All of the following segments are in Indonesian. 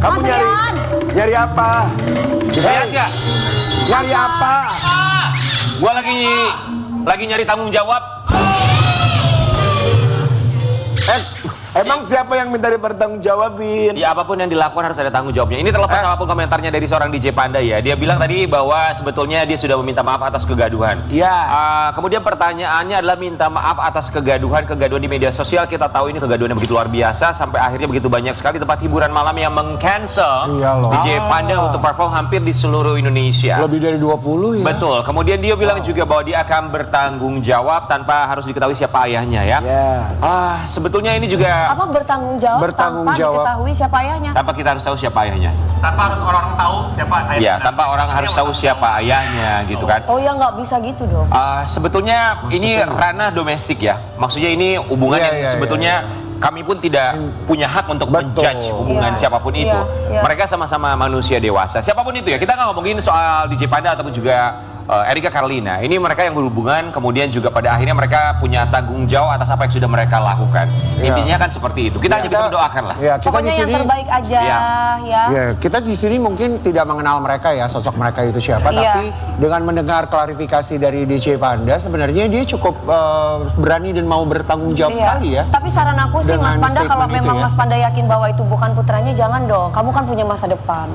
Kamu Mas Rian. nyari apa? Lihat nggak? Nyari apa? Gua lagi nyari tanggung jawab. Emang siapa yang minta dipertanggungjawabin? Ya apapun yang dilakukan harus ada tanggung jawabnya. Ini terlepas apapun komentarnya dari seorang DJ Panda ya. Dia bilang tadi bahwa sebetulnya dia sudah meminta maaf atas kegaduhan. Iya. Kemudian pertanyaannya adalah minta maaf atas kegaduhan di media sosial. Kita tahu ini kegaduhan yang begitu luar biasa sampai akhirnya begitu banyak sekali tempat hiburan malam yang meng-cancel Iya loh. DJ Panda untuk perform hampir di seluruh Indonesia. Lebih dari 20 ya? Betul. Kemudian dia bilang juga bahwa dia akan bertanggung jawab tanpa harus diketahui siapa ayahnya ya. Iya. Sebetulnya ini juga Apa bertanggung jawab tanpa diketahui siapa ayahnya? tanpa kita harus tahu siapa ayahnya. Tanpa harus orang tahu siapa ayahnya. Iya, tanpa orang harus tahu siapa ayahnya gitu kan. Oh ya nggak bisa gitu dong. Sebetulnya ini ranah domestik ya. Maksudnya ini hubungan yang sebetulnya kami pun tidak punya hak untuk menjudge hubungan siapapun itu. Mereka sama-sama manusia dewasa. Siapapun itu ya. Kita nggak ngomongin soal DJ Panda ataupun juga Erika Carlina. Ini mereka yang berhubungan, kemudian juga pada akhirnya mereka punya tanggung jawab atas apa yang sudah mereka lakukan. Intinya kan seperti itu. Kita hanya bisa mendoakan lah. Ya, kita Pokoknya di sini, yang terbaik aja ya. ya, kita di sini mungkin tidak mengenal mereka ya, sosok mereka itu siapa, tapi dengan mendengar klarifikasi dari DJ Panda, sebenarnya dia cukup berani dan mau bertanggung jawab sekali ya. Tapi saran aku sih Mas Dengan Panda, kalau statement memang itu ya. Mas Panda yakin bahwa itu bukan putranya, jangan dong. Kamu kan punya masa depan.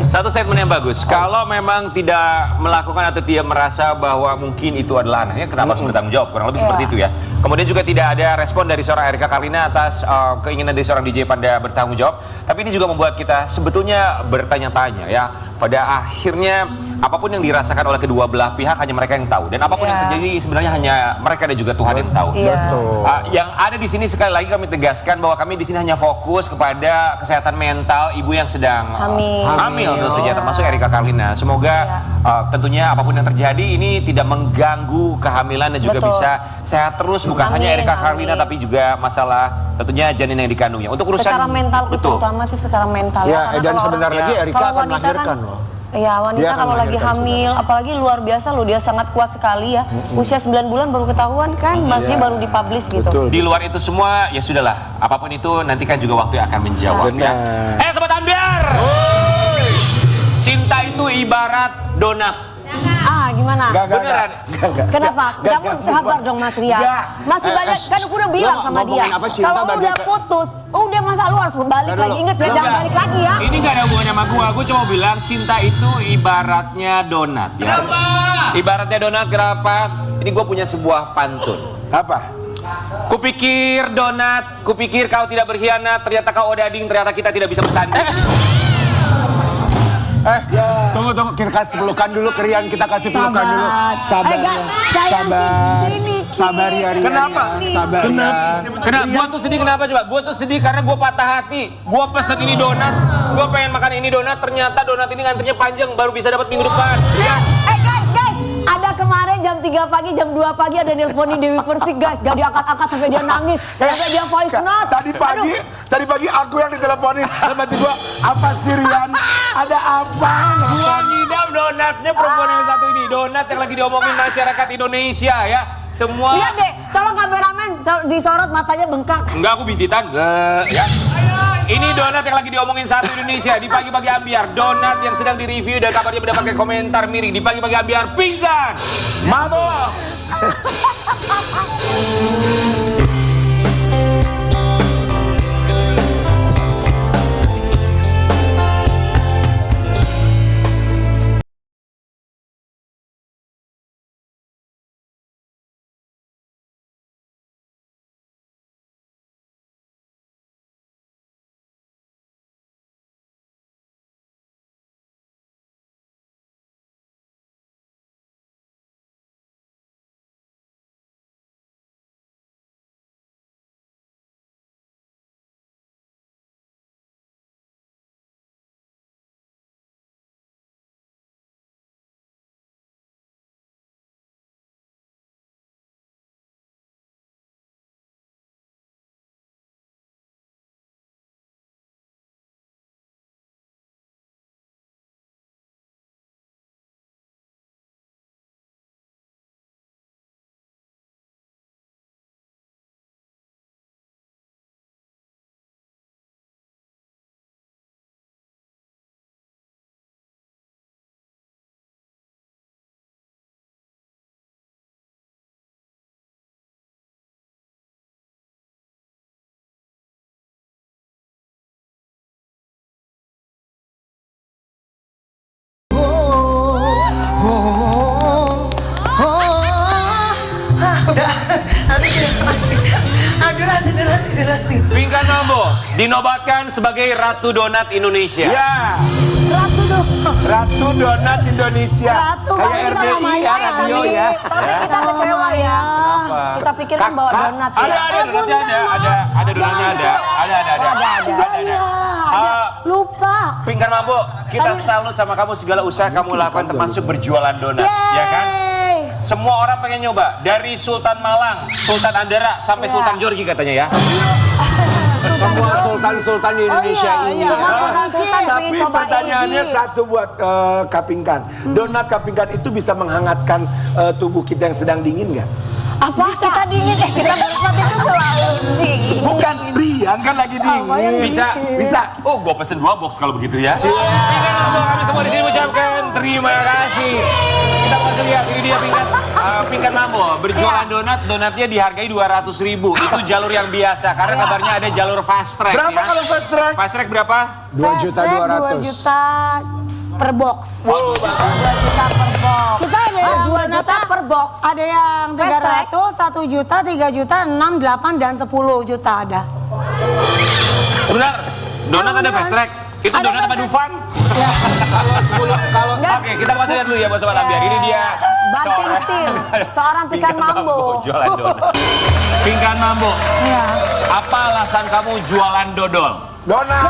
Satu statement yang bagus. Kalau memang tidak melakukan atau dia merasa bahwa mungkin itu adalah anaknya, kenapa harus bertanggung jawab? Kurang lebih seperti itu ya. Kemudian juga tidak ada respon dari seorang Erika Carlina atas keinginan dari seorang DJ Panda bertanggung jawab. Tapi ini juga membuat kita sebetulnya bertanya-tanya ya. Pada akhirnya apapun yang dirasakan oleh kedua belah pihak hanya mereka yang tahu. Dan apapun yang terjadi sebenarnya hanya mereka dan juga Tuhan yang tahu. Betul. Yang ada di sini sekali lagi kami tegaskan bahwa kami di sini hanya fokus kepada kesehatan mental ibu yang sedang hamil tentu saja, termasuk Erika Carlina. Semoga tentunya apapun yang terjadi ini tidak mengganggu kehamilan dan juga bisa sehat terus, bukan hanya Erika Carlina tapi juga masalah tentunya janin yang dikandungnya. Untuk urusan secara mental, terutama itu secara mental Ya, dan sebentar lagi Erika akan melahirkan loh. Ya, wanita Dia akan kalau lagi melahirkan hamil, apalagi luar biasa loh, dia sangat kuat sekali ya. Usia 9 bulan baru ketahuan kan, maksudnya baru dipublish gitu. Betul. di luar itu semua ya sudahlah, apapun itu nanti kan juga waktu yang akan menjawab ya. Sobat Ambiar, cinta itu ibarat donat. Gimana? Beneran? Kenapa? Kamu sabar dong Mas Rian. Masih banyak, kan aku udah bilang sama dia. Kalau udah putus, udah masa lu harus balik lagi. Ingat ya, jangan balik lagi ya. Ini gak ada hubungannya sama gua cuma bilang cinta itu ibaratnya donat ya. Kenapa? Ibaratnya donat kenapa? Ini gua punya sebuah pantun. Apa? Kupikir donat, kupikir kau tidak berkhianat, ternyata kau odading, ternyata kita tidak bisa bersanding. Tunggu, kita kasih pelukan dulu ke Rian, kita kasih pelukan dulu. Sabar, sabar ya Rian. Kenapa? Sabar ya. Kenapa? Gua tuh sedih kenapa coba? Gua tuh sedih karena gua patah hati. Gua pesen ini donat, gua pengen makan ini donat, ternyata donat ini ngantrinya panjang, baru bisa dapat minggu depan. Guys, ada kemarin jam 3 pagi, jam 2 pagi ada nelponin Dewi Persik guys. Gak diangkat-angkat sampai dia nangis, sampai dia voice note. Tadi pagi aku yang diteleponin. Berarti gua, apa sih Rian? Ada apa? Gua ngidam donatnya perempuan yang satu ini, donat yang lagi diomongin masyarakat Indonesia ya. Semua. Lihat deh, tolong kameramen disorot matanya bengkak. Enggak, aku bintitan. Ya. Ini donat yang lagi diomongin satu Indonesia di pagi-pagi Ambiar. Donat yang sedang direview dan kabarnya mendapatkan komentar miring di pagi-pagi Ambiar. Pinggan! Mabok! Durasi. Pinkan Mambo dinobatkan sebagai Ratu Donat Indonesia. Ya, Ratu Donat Indonesia. Ratu, Kayak kita RDI namanya ya, radio ya. Tapi kita kecewa ya. Kenapa? Kita pikirkan bawa donat ya. Ada donatnya ada donatnya ada. Lupa. Pinkan Mambo, kita salut sama kamu segala usaha kamu lakukan termasuk berjualan donat, ya kan? Semua orang pengen nyoba, dari Sultan Malang, Sultan Andara, sampai Sultan Jorgi katanya ya. Semua sultan-sultan di Indonesia ini. Tapi pertanyaannya satu buat Kapingkan. Donat Kapingkan itu bisa menghangatkan tubuh kita yang sedang dingin nggak? Apa? Kita dingin kita berempat itu selalu dingin. Bukan, Brian kan lagi dingin. Bisa. Oh, gue pesen 2 box kalau begitu ya. Pinkan Mambo, kami semua di sini mengucapkan terima kasih. Kita langsung lihat ini dia Pinkan Mambo berjualan donatnya dihargai 200.000. Itu jalur yang biasa karena kabarnya ada jalur fast track. Berapa ya? kalau fast track? Fast track berapa? 2.200.000. 2 juta per box. 2 juta per box. Kita ada yang 2 juta per box. Ada yang 300, 1 juta, 3 juta, 6, 8, dan 10 juta ada. Benar. Donat ada fast track. Itu Ada donat apa fast track. Dufan? Kalau Oke, kita masuk lihat dulu ya Bos Sobat Ambiar. Ini dia Banting setir. Seorang Pinkan Mambo. Jualan donat. Pinkan Mambo. Iya. Apa alasan kamu jualan dodol? Donat.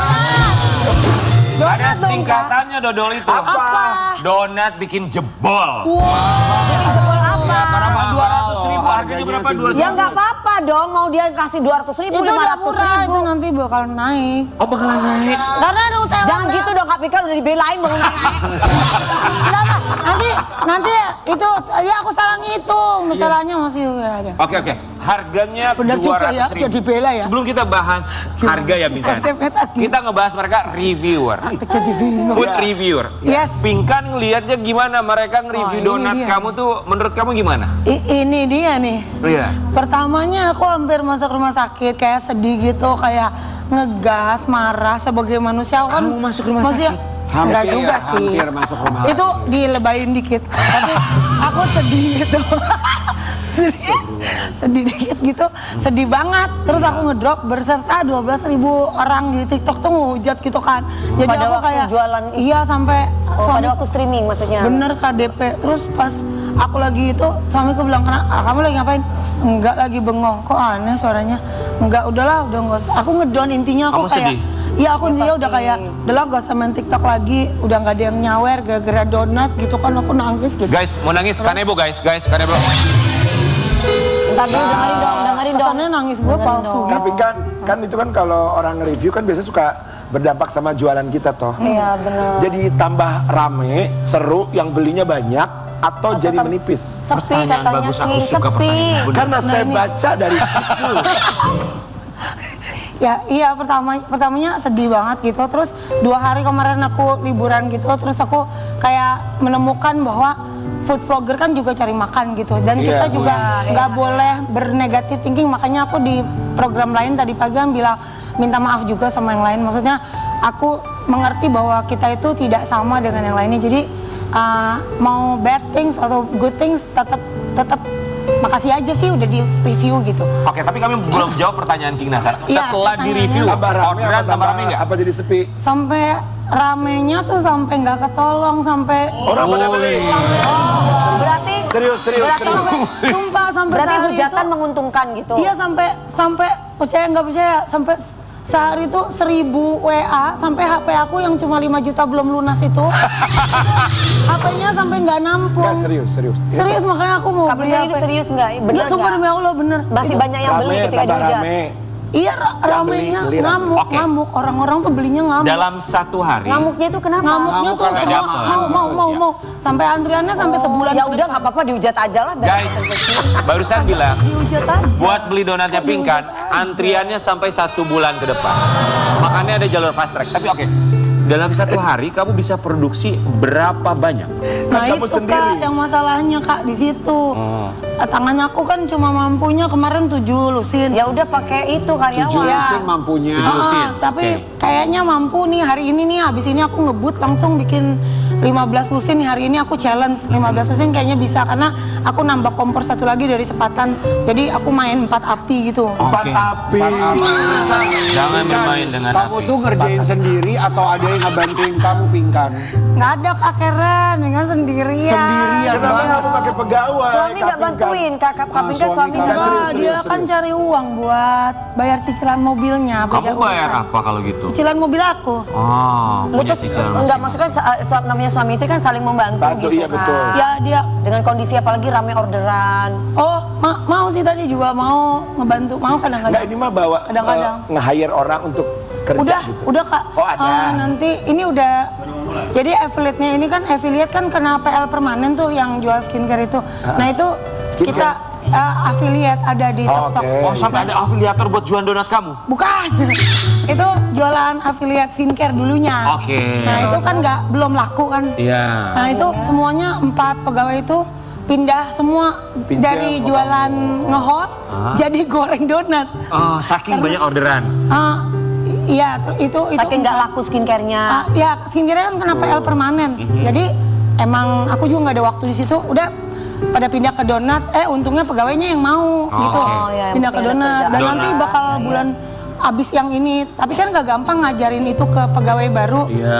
Ada singkatannya dodol itu. Apa? Donat bikin jebol. Jadi jebol apa? Karena 200.000 harganya berapa? 200.000. Ya nggak apa-apa dong, mau dia kasih 200.000, 500.000. Itu nanti bakal naik. Oh, bakalan naik. Karena ada UTM. Jangan gitu dong, Kak Pika udah dibelain baru naik. Kenapa? Nanti itu ya aku salah ngitung, meterannya masih ada. Oke. Harganya Benar juga ya, 200.000. jadi bela ya. Sebelum kita bahas harga ya Pinkan, Konsepnya tadi. kita ngebahas mereka reviewer. Jadi bingung. Food reviewer. Yes. Pinkan ngelihatnya gimana mereka nge-review ini donat dia. kamu tuh menurut kamu gimana? Ini dia nih. Iya. Pertamanya aku hampir masuk rumah sakit, kayak sedih gitu, kayak ngegas, marah sebagai manusia. Aku kan Kamu masuk rumah maksudnya, sakit? Enggak juga sih. Hampir masuk rumah Itu dilebayin dikit. Tapi aku sedih gitu. sedih dikit gitu, sedih banget. Terus aku ngedrop berserta 12.000 orang di TikTok tuh ngehujat gitu kan. Jadi Pada aku waktu kayak jualan iya sampai pada waktu streaming maksudnya. bener KDP. Terus pas aku lagi itu suamiku bilang, kamu lagi ngapain? Enggak, lagi bengong. Kok aneh suaranya? Enggak, udahlah, udah nggak usah. Aku ngedown, intinya aku Kamu kayak sedih? iya, aku intinya udah kayak udahlah gak usah main TikTok lagi, udah nggak ada yang nyawer gara-gara donat gitu kan, aku nangis gitu. Guys, mau nangis kanebo guys, kanebo. Ntar dulu dengerin dong. Kesannya nangis gue palsu gitu. Tapi kan itu kan kalau orang nge-review kan biasanya suka berdampak sama jualan kita toh. Iya benar. Jadi tambah rame, seru, yang belinya banyak atau jadi menipis. Sepi Pertanyaan katanya bagus, aku sih, suka sepi. pertanyaan. Karena saya baca dari situ. Ya iya, pertamanya sedih banget gitu. Terus 2 hari kemarin aku liburan gitu, terus aku kayak menemukan bahwa food vlogger kan juga cari makan gitu, dan kita juga nggak boleh bernegatif thinking. Makanya aku di program lain tadi pagi kan bilang minta maaf juga sama yang lain. Maksudnya aku mengerti bahwa kita itu tidak sama dengan yang lainnya. Jadi mau bad things atau good things tetap makasih aja sih udah di review gitu. Oke, tapi kami belum jawab pertanyaan King Nasar. Iya, Setelah di review, Tambah rame orderan tambah rame nggak? apa jadi sepi? Sampai ramenya tuh sampai nggak ketolong, sampai Orang pada beli. Berarti Serius. sumpah sampai berarti sehari hujatan itu- menguntungkan gitu. Iya, sampai percaya nggak percaya, sampai sehari itu 1000 WA, sampai HP aku yang cuma 5 juta belum lunas itu HP-nya sampai nggak nampung. Enggak, serius. Serius, makanya aku mau Kamu beli ini HP. serius nggak? Bener Nggak, sumpah nggak? demi Allah bener. Masih Itu- banyak yang beli Rame, ketika tambah dihujat. rame. Iya, ramenya beli rame. Oke. ngamuk. Orang-orang tuh belinya ngamuk. Dalam 1 hari, Ngamuknya itu kenapa? Ngamuknya Ngamuk tuh karena semua dapat. mau. Sampai antriannya sampai sebulan. Ya ke udah depan. nggak apa-apa dihujat aja lah. guys, barusan bilang Dihujat aja. buat beli donatnya Pinkan, antriannya sampai 1 bulan ke depan. Makanya ada jalur fast track. Tapi oke, dalam 1 hari kamu bisa produksi berapa banyak? Nah Kamu itu sendiri. Kak yang masalahnya Kak di situ. Tangan aku kan cuma mampunya kemarin 7 lusin. Ya udah pakai itu 7 karyawan. lusin mampunya. Tujuh lusin. Tapi Oke. kayaknya mampu nih hari ini nih, habis ini aku ngebut langsung bikin 15 lusin nih hari ini aku challenge 15 lusin kayaknya bisa karena aku nambah kompor satu lagi dari sepatan. Jadi aku main 4 api gitu. Empat api. Jangan bermain dengan Kamu api. tuh ngerjain sendiri atau ada yang ngebantuin kamu Pingkan? Nggak ada Kak Karen, dengan sendirian. Sendirian. Kenapa nggak aku pakai pegawai? Suami nggak bantuin, kakak Kapingkan suami suami nggak nggak Wah, serius, dia serius, kan serius. cari uang buat bayar cicilan mobilnya. Kamu beda bayar urusan. apa kalau gitu? Cicilan mobil aku. Oh, punya cicilan Enggak, masing-masing. maksudnya namanya suami istri kan saling membantu Bantu, gitu iya, betul. kan. Ya dia, Dengan kondisi apalagi rame orderan. oh mau sih tadi juga mau ngebantu, mau Nggak, kadang-kadang. ini mah bawa Kadang-kadang. nge-hire orang untuk kerja gitu. Udah Kak. Oh, ada. Nanti ini udah. Jadi affiliate-nya ini kan affiliate kan kena PL permanen tuh yang jual skincare itu. Nah itu Skincare? kita affiliate ada di Oh, TikTok. oke. Oh, sampai ada afiliator buat jualan donat kamu? Bukan, itu jualan affiliate skincare dulunya. Oke. Nah itu kan belum laku kan. Iya. Nah itu semuanya 4 pegawai itu pindah semua Pinjam dari sama jualan nge-host jadi goreng donat. Oh, saking banyak orderan. Iya, itu Saking nggak laku skincare-nya. Ya skincare kan kena PL permanen. Jadi emang aku juga nggak ada waktu di situ. Udah pada pindah ke donat. Untungnya pegawainya yang mau gitu. oke. Ya, Pindah ke mungkin ada donat. Dan kerjaan. nanti bakal bulan abis yang ini. Tapi kan nggak gampang ngajarin itu ke pegawai baru. Iya.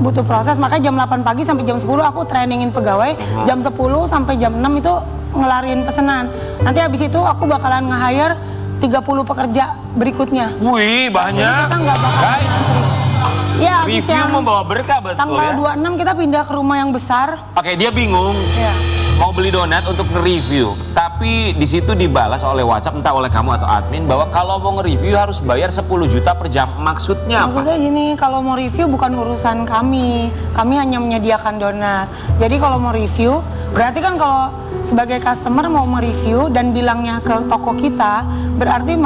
Butuh proses. Makanya jam 8 pagi sampai jam 10 aku trainingin pegawai. Jam 10 sampai jam 6 itu ngelarin pesanan. Nanti habis itu aku bakalan nge-hire 30 pekerja berikutnya. Wih, banyak. Kita nggak bakal Guys, Ya, habis review yang membawa berkah betul tanggal ya. 26 kita pindah ke rumah yang besar. Oke, dia bingung. Iya. Mau beli donat untuk nge-review, tapi di situ dibalas oleh WhatsApp entah oleh kamu atau admin bahwa kalau mau nge-review harus bayar 10 juta per jam. Maksudnya apa? Maksudnya gini, kalau mau review bukan urusan kami. Kami hanya menyediakan donat. Jadi kalau mau review, berarti kan kalau sebagai customer mau mereview dan bilangnya ke toko kita, berarti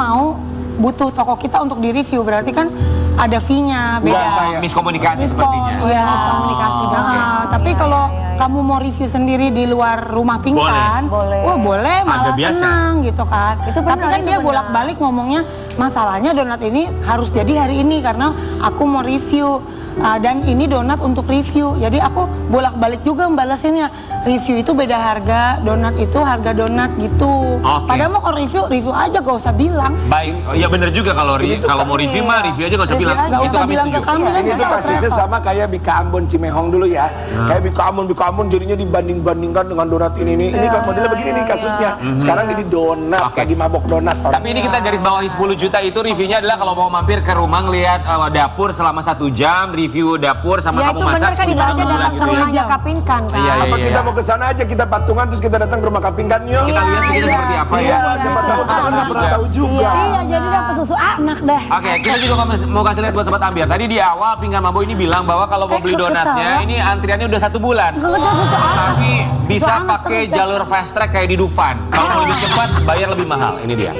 butuh toko kita untuk direview. Berarti kan ada fee-nya beda. Enggak, saya- Miskomunikasi Miskon, sepertinya. iya. Miskomunikasi, Nah, oke. tapi kalau kamu mau review sendiri di luar rumah Pingkan, Boleh. wah boleh, malah Harga biasa. senang gitu kan. Itu benar, Tapi kan itu dia benar. bolak-balik ngomongnya, masalahnya donat ini harus jadi hari ini karena aku mau review. Dan ini donat untuk review. Jadi aku bolak-balik juga mbalasinnya. Review itu beda harga, donat itu harga donat gitu. Oke. Padahal mau review aja gak usah bilang. Baik, ya bener juga kalau Ini tuh mau review mah review aja gak usah Review bilang. aja, nggak Itu usah kami bilang setuju. ke kami. Ini tuh Kita kasusnya repot. sama kayak Bika Ambon Cimehong dulu ya. Kayak Bika Ambon jadinya dibanding-bandingkan dengan donat ini. Ini kan modelnya begini nih kasusnya. Sekarang jadi donat, Oke. lagi mabok donat. orang. Tapi ini kita garis bawahi 10 juta itu reviewnya adalah kalau mau mampir ke rumah ngeliat dapur selama 1 jam, review dapur sama Ya kamu itu masak benar kan 10 juta ibaratnya per bulan dalam gitu ya. rumahnya Kapinkan kan. Iya, Apa iya, kita iya. mau ke sana aja, kita patungan terus kita datang ke rumah Kapingkan yuk. Kita lihat begitu seperti apa ya. Iya, siapa tahu kita kan nggak pernah tahu juga. Iya, jadi dapat susu anak deh. Oke, kita juga mau kasih lihat buat Sobat Ambiar. Tadi di awal Pingkan Mambo ini bilang bahwa kalau mau beli donatnya ini antriannya udah 1 bulan. Tapi bisa pakai jalur fast track kayak di Dufan. Kalau mau lebih cepat, bayar lebih mahal. Ini dia.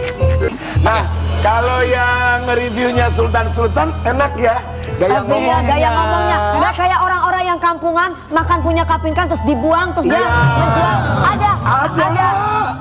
Nah, kalau yang nge-reviewnya Sultan enak ya. Gaya Iya, ngomongnya. gaya ngomongnya. Nggak kayak orang-orang yang kampungan makan punya Kapinkan terus dibuang terus dia Iya. menjual. Ada.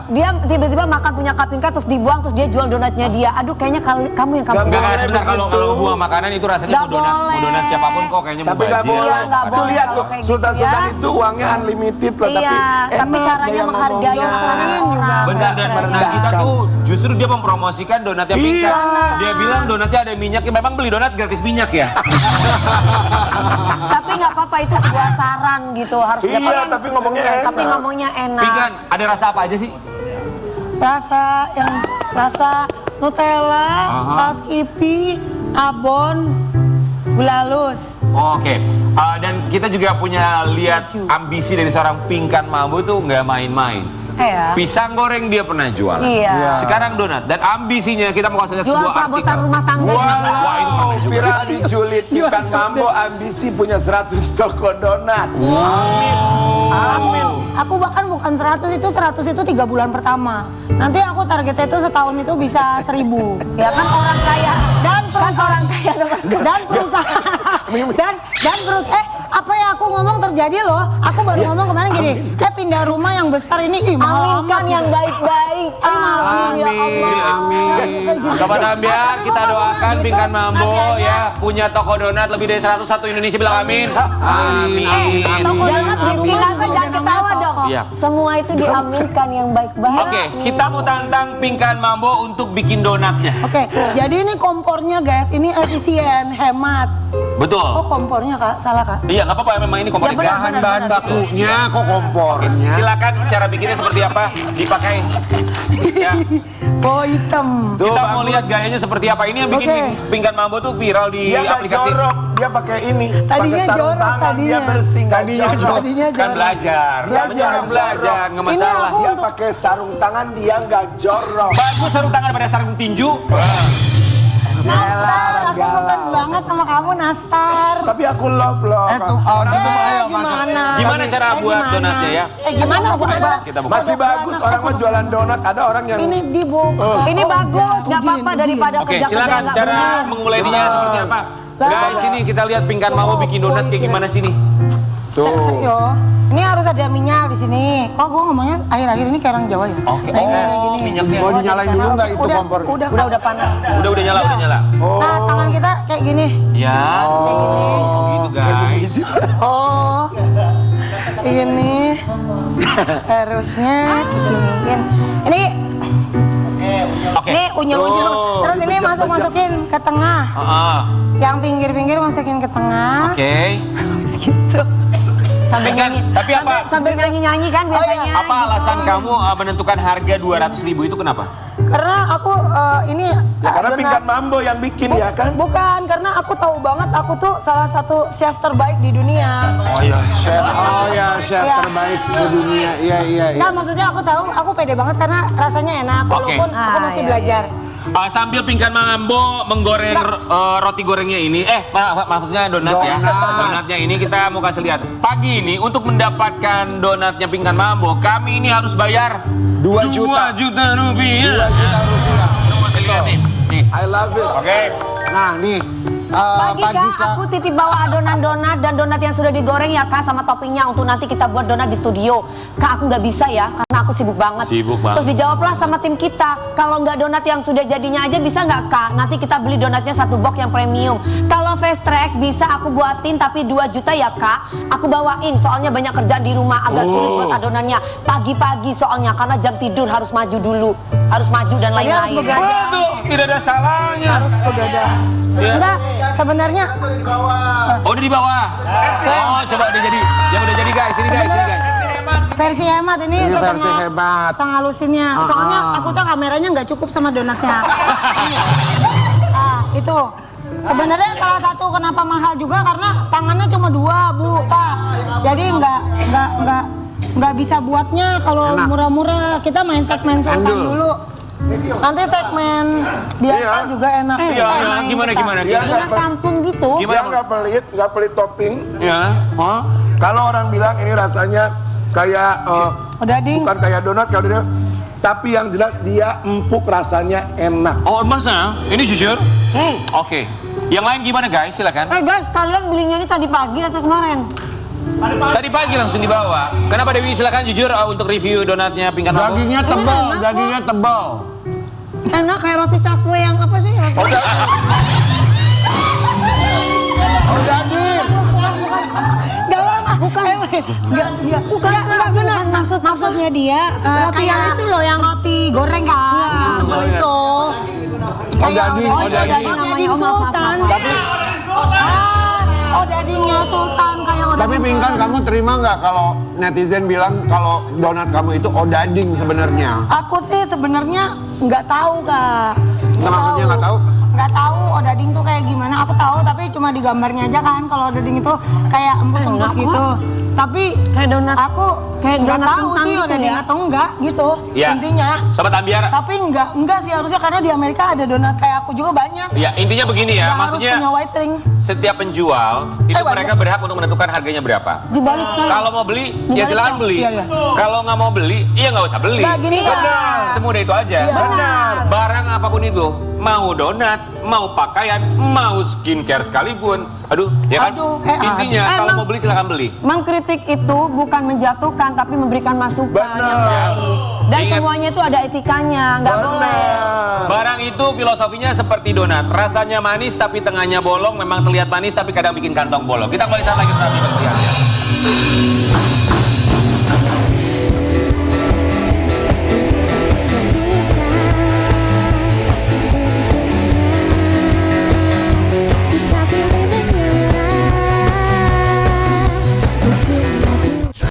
Dia tiba-tiba makan punya Kapinkan terus dibuang terus dia jual donatnya dia. Aduh, kayaknya kamu yang kampungan. Enggak, boleh sebentar kalau begitu. buang makanan itu rasanya Nggak mau boleh. donat siapapun kok kayaknya Tapi nggak mubazir. boleh. Iya, nggak Tuh boleh lihat kalau tuh, kayak gitu Sultan ya. itu uangnya unlimited loh. Iya, tapi enak caranya gaya menghargai ngomongnya. orang. Benar, dan pernah kita tuh justru dia mempromosikan donatnya Pingkan. Iya. Dia bilang donatnya ada minyaknya. Memang beli donat gratis minyak ya? Tapi nggak apa-apa, itu sebuah saran gitu harus Iya, dapat- tapi ngomongnya enak. Tapi ngomongnya enak. Pingkan, ada rasa apa aja sih? Rasa Nutella, Aha. Skippy, abon, gula halus. Oh, oke. Dan kita juga punya lihat ambisi dari seorang Pingkan Mambo tuh nggak main-main. Iya. Pisang goreng dia pernah jualan. Iya. Sekarang donat. Dan ambisinya kita mau kasih lihat Jual sebuah perabotan artikel. rumah tangga. Wah, itu Wow, pernah juga. viral diculit Bukan Mambo ambisi punya 100 toko donat. Aku bahkan bukan 100 itu 3 bulan pertama. Nanti aku targetnya itu setahun itu bisa 1000. Ya kan orang kaya. Dan Kan orang kaya dapat. dan perusahaan apa yang aku ngomong terjadi loh. Aku baru ngomong kemarin gini, pindah rumah yang besar ini, mahal Aminkan amat yang gitu. baik-baik. Amin, amin. Sobat Ambiar, kita doakan Pingkan Mambo ya punya toko donat lebih dari 101 Indonesia, bilang amin. Amin. Jangan ditinggalkan, jangan ketawa dong. Iya. Semua itu diaminkan yang baik-baik. Oke, kita mau tantang Pingkan Mambo untuk bikin donatnya. Oke, jadi ini kompornya guys, ini efisien, hemat. Betul. Oh kompornya kak, salah kak. Iya, nggak apa-apa, memang ini komponen gas. Bahan-bahan bakunya kok kompornya. Silakan cara bikinnya seperti apa, dipakai. Ya. Oh hitam. Tuh, Kita mau bagus. lihat gayanya seperti apa. Ini yang bikin Oke. Pingkan Mambo tuh viral di Dia nggak aplikasi. jorok, dia pakai ini, pakai Tadinya sarung jorok, tangan, dia tadinya. bersih, nggak Tadinya jorok. Tadinya Kan jorok. belajar. Belajar, Namanya belajar, nggak Ini masalah. aku- Dia pakai sarung tangan, dia nggak jorok. Bagus sarung tangan daripada sarung tinju. Nastar, aku ngefans banget sama kamu Nastar. Tapi aku love loh. Orang itu ayo Gimana? Gimana cara buat gimana? donatnya ya? Gimana? Kita buka. Masih bagus, orang mau jualan donat, ada orang yang Ini dibuka. Ini bagus, nggak apa-apa daripada Oke, kerja-kerja silakan nggak cara benar. memulainya seperti apa. Guys, ini kita lihat Pingkan Mambo bikin donat kayak gimana sini. Yo. Ini harus ada minyak di sini. Kok gue ngomongnya akhir-akhir ini kayak orang Jawa ya? Oke. Nah, ini kayak Oh, gini. minyaknya. Mau dinyalain dulu nggak itu Udah, kompor? udah panas. Udah nyala, udah nyala. Nah, tangan kita kayak gini. Ya. Oh, gitu guys. Oh, ini harusnya diginiin. Ini Oke. ini unyel-unyel. Oh, Terus ini bejak-bejak. masukin ke tengah. Ah, Yang pinggir-pinggir masukin ke tengah. Oke. Gitu. Sambil Pingkan, nyanyi. tapi apa? Sambil nyanyi-nyanyi kan biasanya. Apa alasan kamu menentukan harga 200.000 itu kenapa? Karena aku ini Ya, karena donat- Pingkan Mambo yang bikin ya kan? Bukan, karena aku tahu banget aku tuh salah satu chef terbaik di dunia. Oh iya. Chef, oh ya chef Iya. terbaik di dunia. Iya, iya, iya. Nah, maksudnya aku tahu, aku pede banget karena rasanya enak, walaupun aku masih iya, belajar. Sambil Pingkan Mambo menggoreng roti gorengnya ini, maksudnya donat ya. Donatnya ini kita mau kasih lihat. Pagi ini untuk mendapatkan donatnya Pingkan Mambo, kami ini harus bayar 2 juta. 2 juta rupiah. 2 juta rupiah. Kita mau kasih lihat nih. Nih. I love it. Oke. Nah, nih. Pagi Pagi Kak, aku titip bawa adonan donat dan donat yang sudah digoreng ya Kak sama toppingnya untuk nanti kita buat donat di studio. Kak, aku nggak bisa ya karena aku sibuk banget. Sibuk banget. Terus dijawablah sama tim kita, kalau nggak donat yang sudah jadinya aja bisa nggak Kak? Nanti kita beli donatnya 1 box yang premium. Kalau fast track bisa aku buatin tapi 2 juta ya Kak. Aku bawain soalnya banyak kerjaan di rumah agak sulit buat adonannya. Pagi-pagi soalnya karena jam tidur harus maju dulu. Harus maju dan Harus lain-lain. begadang. Waduh, tidak ada salahnya. Harus begadang. Ya. Enggak, sebenarnya Oh, udah di bawah. Oh, coba udah jadi. Yang udah jadi guys, ini guys, ini guys. versi hemat ini, Ini setengah versi hemat. setengah lusinnya. Soalnya aku tuh kameranya nggak cukup sama donatnya. Nah, itu. Sebenarnya salah satu kenapa mahal juga karena tangannya cuma 2, Bu, Pak. Jadi nggak bisa buatnya kalau Enak. murah-murah. Kita main segmen sultan Endul. dulu. Nanti segmen biasa Iya. juga enak. Iya, Kita nah, main gimana kita. gimana Iya, gimana? Donat kampung gitu. Dia Gimana? nggak pelit topping. Ya. Hah? Kalau orang bilang ini rasanya kayak Udah ding. bukan kayak donat kalau dia, tapi yang jelas dia empuk, rasanya enak. Oh, masa? Ini jujur? Oke. Yang lain gimana guys? Silakan. Guys, kalian belinya ini tadi pagi atau kemarin? Tadi pagi langsung dibawa. Kenapa Dewi? Silakan jujur untuk review donatnya Pingkan Mambo. Dagingnya tebal, dagingnya tebal. Enak kayak roti cakwe yang apa sih? Oh, daging. Enggak benar. Maksudnya dia kayak itu loh yang roti goreng kan, yang tebal itu. Oh, daging, oh, daging. Daging sultan. Tapi dagingnya sultan kayak Tapi Pingkan, kamu terima nggak kalau netizen bilang kalau donat kamu itu odading sebenarnya? Aku sih sebenarnya nggak tahu Kak. Nah, maksudnya nggak tahu? Nggak tahu odading tuh kayak gimana. Aku tahu tapi cuma di gambarnya aja kan. Kalau odading itu kayak empus-empus gitu. Tapi Kayak donat. aku Kayak nggak donat tahu kentang sih gitu udah ya. dingin atau enggak gitu Ya. intinya. Sobat Ambiar, Tapi enggak sih harusnya karena di Amerika ada donat kayak aku juga banyak. ya intinya begini ya, Nggak maksudnya harus punya white ring. setiap penjual itu banyak. mereka berhak untuk menentukan harganya berapa. Dibalik Kalau mau beli, ya silakan beli. Iya, iya. Kalau nggak mau beli, ya nggak usah beli. Nah, gini kan. Semudah itu aja. Iya. Benar. Barang apapun itu, mau donat, mau pakaian, mau skincare sekalipun. Aduh, ya kan? Aduh, Intinya kalau emang- mau beli silakan beli. Mengkritik itu bukan menjatuhkan tapi memberikan masukan Benar. yang baik. Dan Ingat. semuanya itu ada etikanya, nggak boleh. Barang itu filosofinya seperti donat, rasanya manis tapi tengahnya bolong. Memang terlihat manis tapi kadang bikin kantong bolong. Kita kembali saat lagi tetap di Menteri Asia.